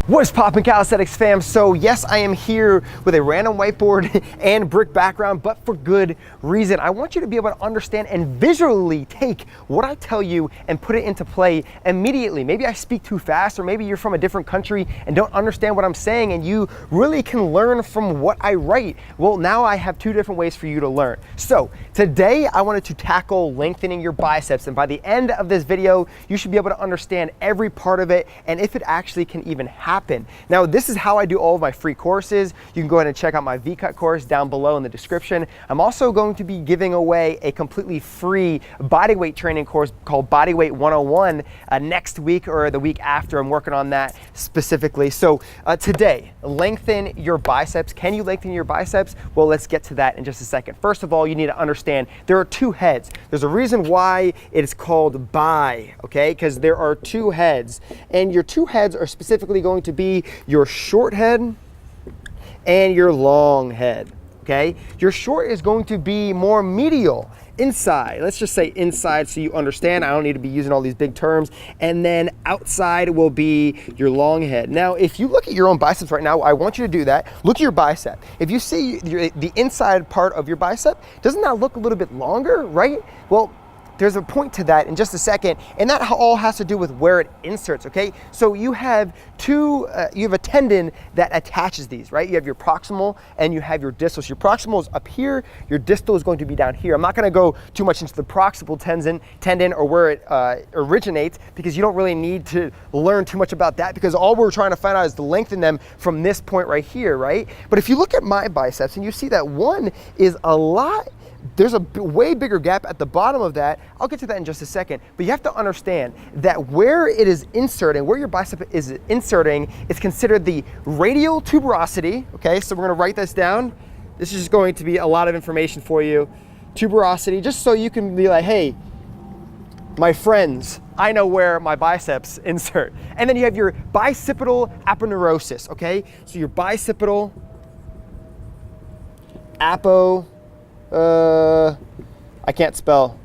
What's poppin', calisthenics fam? So yes, I am here with a random whiteboard and brick background, but for good reason. I want you to be able to understand and visually take what I tell you and put it into play immediately. Maybe I speak too fast, or maybe you're from a different country and don't understand what I'm saying, and you really can learn from what I write. Well, now I have two different ways for you to learn. So today I wanted to tackle lengthening your biceps, and by the end of this video, you should be able to understand every part of it and if it actually can even happen. Now, this is how I do all of my free courses. You can go ahead and check out my V-Cut course down below in the description. I'm also going to be giving away a completely free bodyweight training course called Bodyweight 101 next week or the week after. I'm working on that specifically. So today, lengthen your biceps. Can you lengthen your biceps? Well, let's get to that in just a second. First of all, you need to understand there are two heads. There's a reason why it is called bi, okay? Because there are two heads, and your two heads are specifically going to be your short head and your long head, okay? Your short is going to be more medial, inside. Let's just say inside so you understand. I don't need to be using all these big terms. And then outside will be your long head. Now, if you look at your own biceps right now, I want you to do that. Look at your bicep. If you see the inside part of your bicep, doesn't that look a little bit longer, right? Well, there's a point to that in just a second, and that all has to do with where it inserts, okay? So you have you have a tendon that attaches these, right? You have your proximal and you have your distal. So your proximal is up here, your distal is going to be down here. I'm not gonna go too much into the proximal tendon or where it originates, because you don't really need to learn too much about that, because all we're trying to find out is to lengthen them from this point right here, right? But if you look at my biceps and you see that one is there's a way bigger gap at the bottom of that. I'll get to that in just a second, but you have to understand that where it is inserting, where your bicep is inserting, is considered the radial tuberosity, okay? So we're gonna write this down. This is just going to be a lot of information for you. Tuberosity, just so you can be like, hey, my friends, I know where my biceps insert. And then you have your bicipital aponeurosis, okay? So your bicipital I can't spell.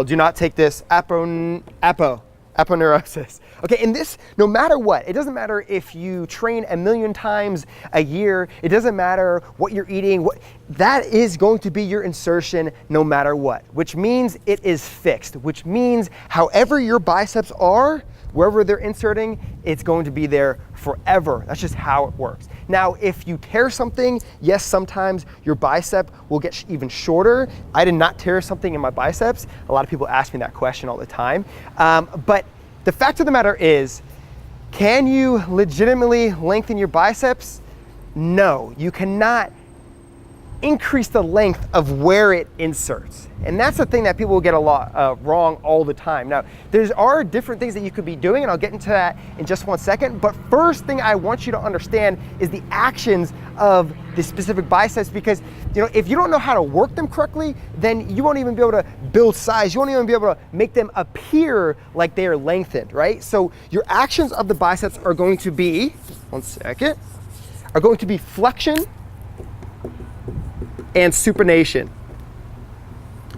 Do not take this. Aponeurosis. Okay, and this, no matter what, it doesn't matter if you train 1,000,000 times a year, it doesn't matter what you're eating, that is going to be your insertion no matter what, which means it is fixed, which means however your biceps are, wherever they're inserting, it's going to be there forever. That's just how it works. Now, if you tear something, yes, sometimes your bicep will get even shorter. I did not tear something in my biceps. A lot of people ask me that question all the time. But the fact of the matter is, can you legitimately lengthen your biceps? No, you cannot increase the length of where it inserts. And that's the thing that people get a lot wrong all the time. Now, there are different things that you could be doing, and I'll get into that in just one second. But first thing I want you to understand is the actions of the specific biceps, because if you don't know how to work them correctly, then you won't even be able to build size. You won't even be able to make them appear like they are lengthened, right? So your actions of the biceps are going to be, flexion and supination,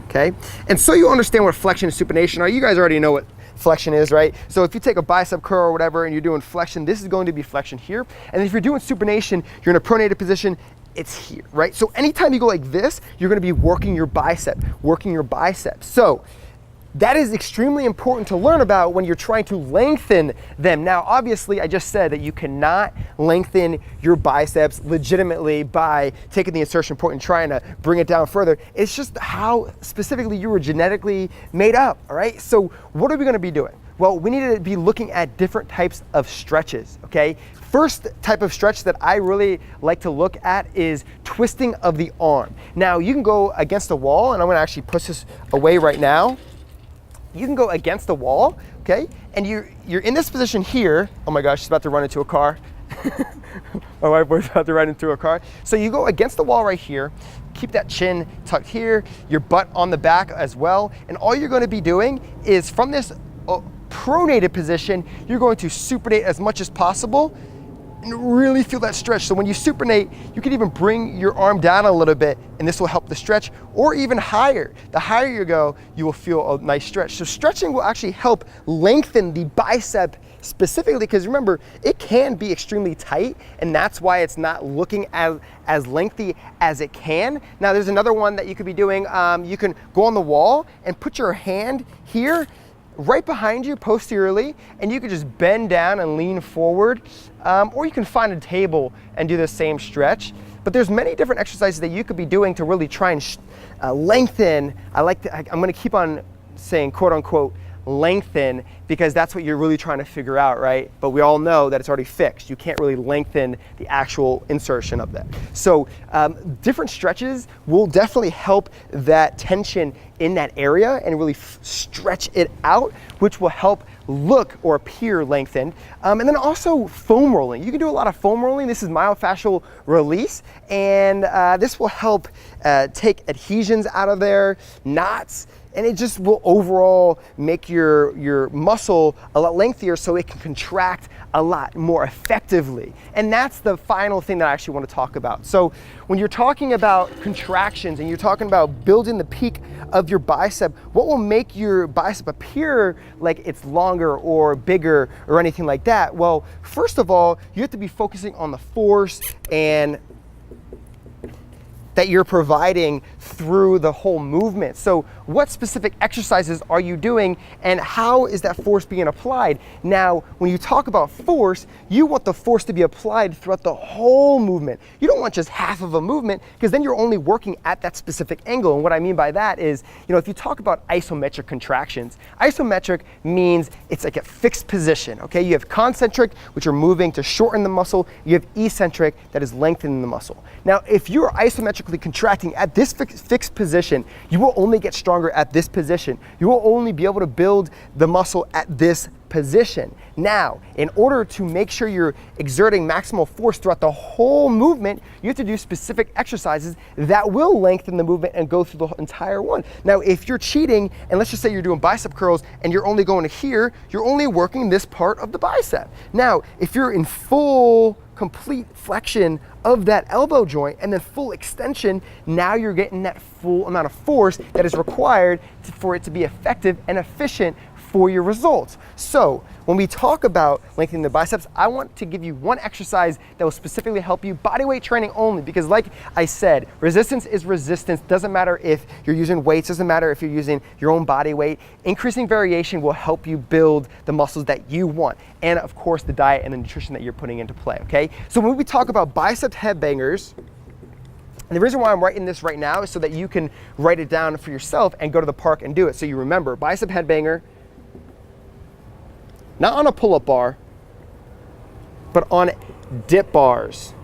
okay? And so you understand what flexion and supination are. You guys already know what flexion is, right? So if you take a bicep curl or whatever and you're doing flexion, this is going to be flexion here. And if you're doing supination, you're in a pronated position, it's here, right? So anytime you go like this, you're gonna be working your bicep, So that is extremely important to learn about when you're trying to lengthen them. Now, obviously, I just said that you cannot lengthen your biceps legitimately by taking the insertion point and trying to bring it down further. It's just how specifically you were genetically made up, all right? So what are we gonna be doing? Well, we need to be looking at different types of stretches, okay? First type of stretch that I really like to look at is twisting of the arm. Now, you can go against the wall, and I'm gonna actually push this away right now. You can go against the wall, okay? And you're in this position here. Oh my gosh, she's about to run into a car. My wife was about to run into a car. So you go against the wall right here, keep that chin tucked here, your butt on the back as well. And all you're gonna be doing is from this pronated position, you're going to supinate as much as possible and really feel that stretch. So when you supinate, you can even bring your arm down a little bit, and this will help the stretch, or even higher. The higher you go, you will feel a nice stretch. So stretching will actually help lengthen the bicep specifically, because remember, it can be extremely tight, and that's why it's not looking as lengthy as it can. Now there's another one that you could be doing. You can go on the wall and put your hand here right behind you posteriorly, and you can just bend down and lean forward, or you can find a table and do the same stretch. But there's many different exercises that you could be doing to really try and lengthen. I'm gonna keep on saying quote unquote lengthen, because that's what you're really trying to figure out, right? But we all know that it's already fixed. You can't really lengthen the actual insertion of that. So different stretches will definitely help that tension in that area and really stretch it out, which will help look or appear lengthened. And then also foam rolling. You can do a lot of foam rolling. This is myofascial release, and this will help take adhesions out of there, knots, and it just will overall make your muscle a lot lengthier so it can contract a lot more effectively. And that's the final thing that I actually want to talk about. So when you're talking about contractions and you're talking about building the peak of your bicep, what will make your bicep appear like it's longer or bigger or anything like that? Well, first of all, you have to be focusing on the force and that you're providing through the whole movement. So what specific exercises are you doing, and how is that force being applied? Now, when you talk about force, you want the force to be applied throughout the whole movement. You don't want just half of a movement, because then you're only working at that specific angle. And what I mean by that is, if you talk about isometric contractions, isometric means it's like a fixed position, okay? You have concentric, which are moving to shorten the muscle. You have eccentric, that is lengthening the muscle. Now, if you're isometrically contracting at this fixed position, you will only get stronger at this position. You will only be able to build the muscle at this position. Now, in order to make sure you're exerting maximal force throughout the whole movement, you have to do specific exercises that will lengthen the movement and go through the entire one. Now, if you're cheating, and let's just say you're doing bicep curls and you're only going to here, you're only working this part of the bicep. Now, if you're in full complete flexion of that elbow joint and then full extension, now you're getting that full amount of force that is required for it to be effective and efficient for your results. So when we talk about lengthening the biceps, I want to give you one exercise that will specifically help you, bodyweight training only, because like I said, resistance is resistance. Doesn't matter if you're using weights, doesn't matter if you're using your own body weight. Increasing variation will help you build the muscles that you want, and of course the diet and the nutrition that you're putting into play, okay? So when we talk about bicep headbangers, and the reason why I'm writing this right now is so that you can write it down for yourself and go to the park and do it. So you remember, bicep headbanger, not on a pull-up bar, but on dip bars.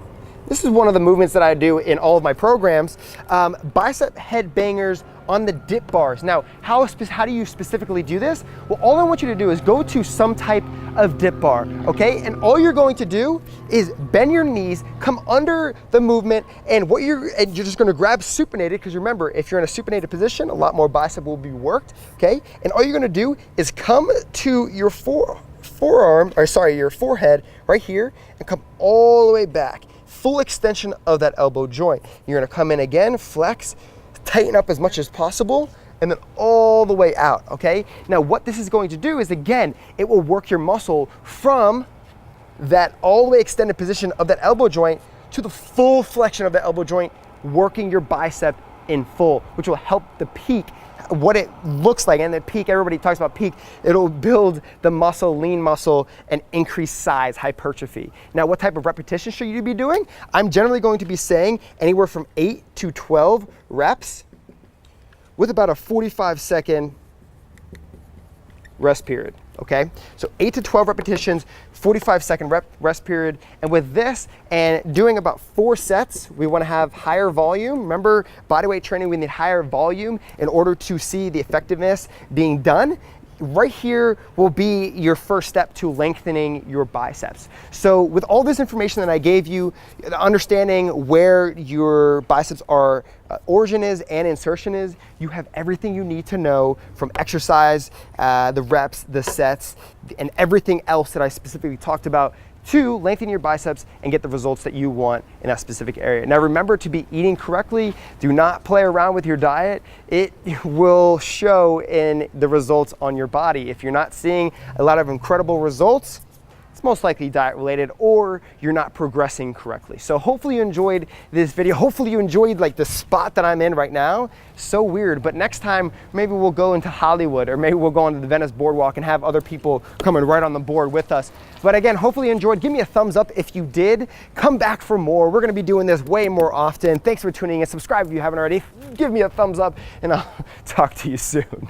This is one of the movements that I do in all of my programs. Bicep headbangers on the dip bars. Now, how do you specifically do this? Well, all I want you to do is go to some type of dip bar, okay? And all you're going to do is bend your knees, come under the movement, and you're just gonna grab supinated, because remember, if you're in a supinated position, a lot more bicep will be worked, okay? And all you're gonna do is come to your your forehead right here, and come all the way back. Full extension of that elbow joint. You're gonna come in again, flex, tighten up as much as possible, and then all the way out, okay? Now what this is going to do is, again, it will work your muscle from that all the way extended position of that elbow joint to the full flexion of the elbow joint, working your bicep in full, which will help the peak, what it looks like. And the peak, everybody talks about peak, it'll build the muscle, lean muscle, and increase size, hypertrophy. Now, what type of repetition should you be doing? I'm generally going to be saying anywhere from 8 to 12 reps with about a 45-second rest period, okay? So 8 to 12 repetitions, 45-second rest period. And with this, and doing about 4 sets, we wanna have higher volume. Remember, bodyweight training, we need higher volume in order to see the effectiveness being done. Right here will be your first step to lengthening your biceps. So with all this information that I gave you, understanding where your biceps are origin is and insertion is, you have everything you need to know from exercise, the reps, the sets, and everything else that I specifically talked about to lengthen your biceps and get the results that you want in that specific area. Now remember to be eating correctly. Do not play around with your diet. It will show in the results on your body. If you're not seeing a lot of incredible results, it's most likely diet related, or you're not progressing correctly. So hopefully you enjoyed this video. Hopefully you enjoyed like the spot that I'm in right now. So weird, but next time maybe we'll go into Hollywood, or maybe we'll go onto the Venice boardwalk and have other people coming right on the board with us. But again, hopefully you enjoyed. Give me a thumbs up if you did. Come back for more. We're gonna be doing this way more often. Thanks for tuning in. Subscribe if you haven't already. Give me a thumbs up, and I'll talk to you soon.